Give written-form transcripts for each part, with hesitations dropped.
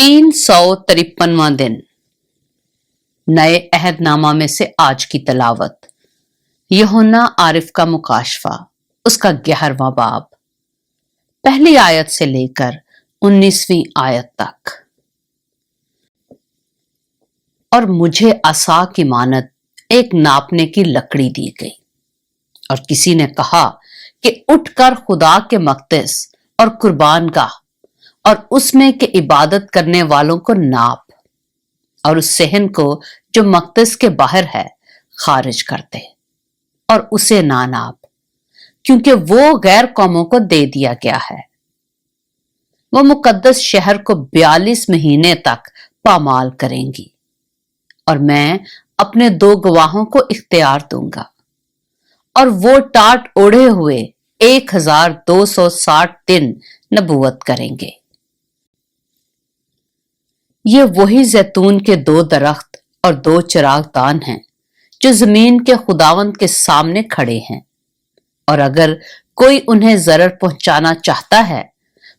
353वां दिन। नए अहदनामा में से आज की तलावत। यूहन्ना आरिफ का मुकाशफा, उसका 11वां बाब, पहली आयत से लेकर 19वीं आयत तक। और मुझे असा की मानद एक नापने की लकड़ी दी गई, और किसी ने कहा कि उठकर खुदा के मक़दस और कुर्बानगाह और उसमें के इबादत करने वालों को नाप, और उस सहन को जो मक़दस के बाहर है खारिज कर दे, और उसे ना नाप, क्योंकि वो गैर कौमों को दे दिया गया है। वो मुकद्दस शहर को 42 महीने तक पामाल करेंगी, और मैं अपने 2 गवाहों को इख्तियार दूंगा, और वो टाट ओढ़े हुए 1260 दिन नबूवत करेंगे। ये वही जैतून के 2 दरख्त और 2 चिरागदान हैं जो जमीन के खुदावंद के सामने खड़े हैं, और अगर कोई उन्हें जरर पहुंचाना चाहता है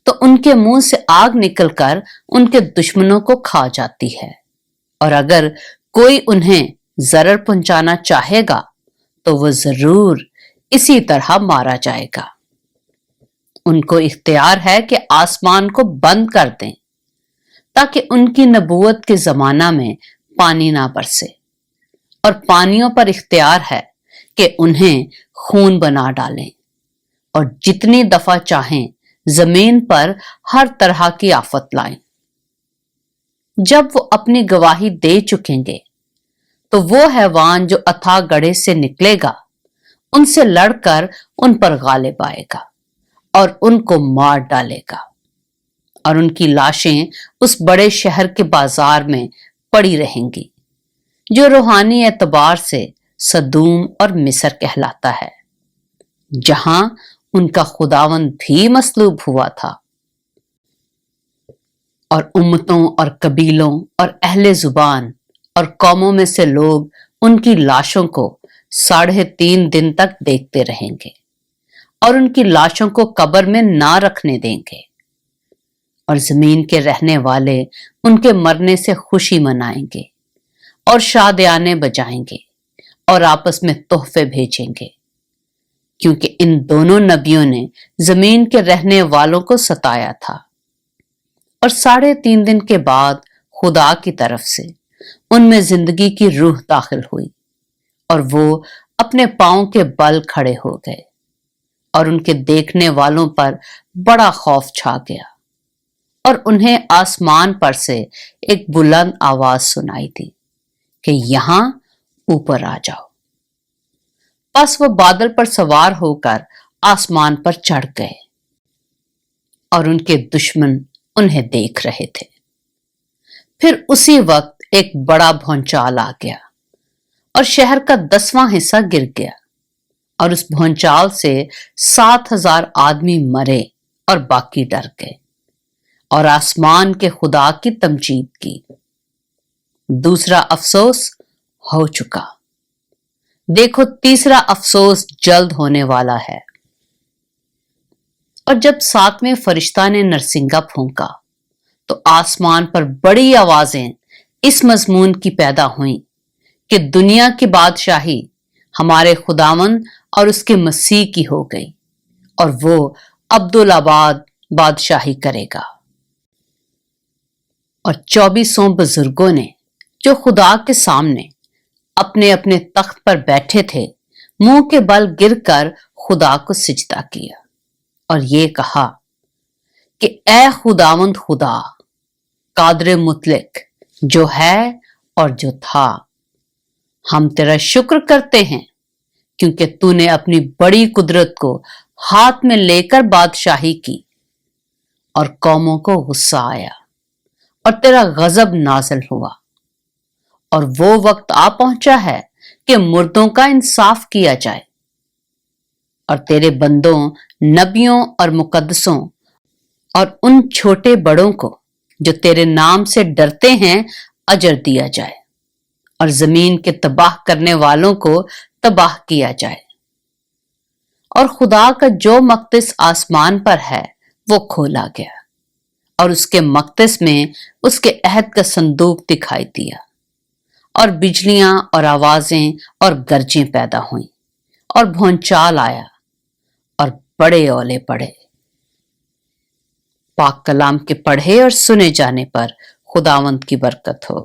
तो उनके मुंह से आग निकलकर उनके दुश्मनों को खा जाती है, और अगर कोई उन्हें जरर पहुंचाना चाहेगा तो वो जरूर इसी तरह मारा जाएगा। उनको इख्तियार है कि आसमान को बंद कर दें ताकि उनकी नबूवत के जमाना में पानी ना बरसे, और पानियों पर इख्तियार है कि उन्हें खून बना डालें, और जितनी दफा चाहें जमीन पर हर तरह की आफत लाएं। जब वो अपनी गवाही दे चुकेंगे तो वो हैवान जो अथाह गढ़े से निकलेगा उनसे लड़कर उन पर गालिब आएगा और उनको मार डालेगा, और उनकी लाशें उस बड़े शहर के बाजार में पड़ी रहेंगी जो रूहानी एतबार से सदूम और मिस्र कहलाता है, जहां उनका खुदावंद भी मसलूब हुआ था। और उम्मतों और कबीलों और अहले जुबान और कौमों में से लोग उनकी लाशों को 3.5 दिन तक देखते रहेंगे, और उनकी लाशों को कब्र में ना रखने देंगे, और जमीन के रहने वाले उनके मरने से खुशी मनाएंगे और शादियाने बजाएंगे और आपस में तोहफे भेजेंगे, क्योंकि इन दोनों नबियों ने जमीन के रहने वालों को सताया था। और 3.5 दिन के बाद खुदा की तरफ से उनमें जिंदगी की रूह दाखिल हुई, और वो अपने पांव के बल खड़े हो गए, और उनके देखने वालों पर बड़ा खौफ छा गया, और उन्हें आसमान पर से एक बुलंद आवाज सुनाई दी कि यहां ऊपर आ जाओ। बस वो बादल पर सवार होकर आसमान पर चढ़ गए, और उनके दुश्मन उन्हें देख रहे थे। फिर उसी वक्त एक बड़ा भौंचाल आ गया, और शहर का 10वां हिस्सा गिर गया, और उस भौंचाल से 7,000 आदमी मरे और बाकी डर गए, और आसमान के खुदा की तमजीद की। दूसरा अफसोस हो चुका, देखो तीसरा अफसोस जल्द होने वाला है। और जब 7वें फरिश्ता ने नरसिंगा फूंका तो आसमान पर बड़ी आवाजें इस मजमून की पैदा हुई कि दुनिया की बादशाही हमारे खुदावंद और उसके मसीह की हो गई, और वो अब्दुल-आबाद बादशाही करेगा। और 24 बुजुर्गों ने जो खुदा के सामने अपने अपने तख्त पर बैठे थे मुंह के बल गिरकर खुदा को सिजदा किया, और ये कहा कि ए खुदावंद खुदा कादर मुतलक, जो है और जो था, हम तेरा शुक्र करते हैं क्योंकि तूने अपनी बड़ी कुदरत को हाथ में लेकर बादशाही की, और कौमों को गुस्सा आया और तेरा गजब नाज़िल हुआ, और वो वक्त आ पहुंचा है कि मुर्दों का इंसाफ किया जाए, और तेरे बंदों नबियों और मुकद्दसों और उन छोटे बड़ों को जो तेरे नाम से डरते हैं अजर दिया जाए, और जमीन के तबाह करने वालों को तबाह किया जाए। और खुदा का जो मक़दस आसमान पर है वो खोला गया, اور اس کے مقدس میں اس کے عہد کا صندوق دکھائی دیا، اور بجلیاں اور آوازیں اور گرجیں پیدا ہوئیں، اور بھونچال آیا، اور بڑے اولے پڑے۔ پاک کلام کے پڑھے اور سنے جانے پر خداوند کی برکت ہو۔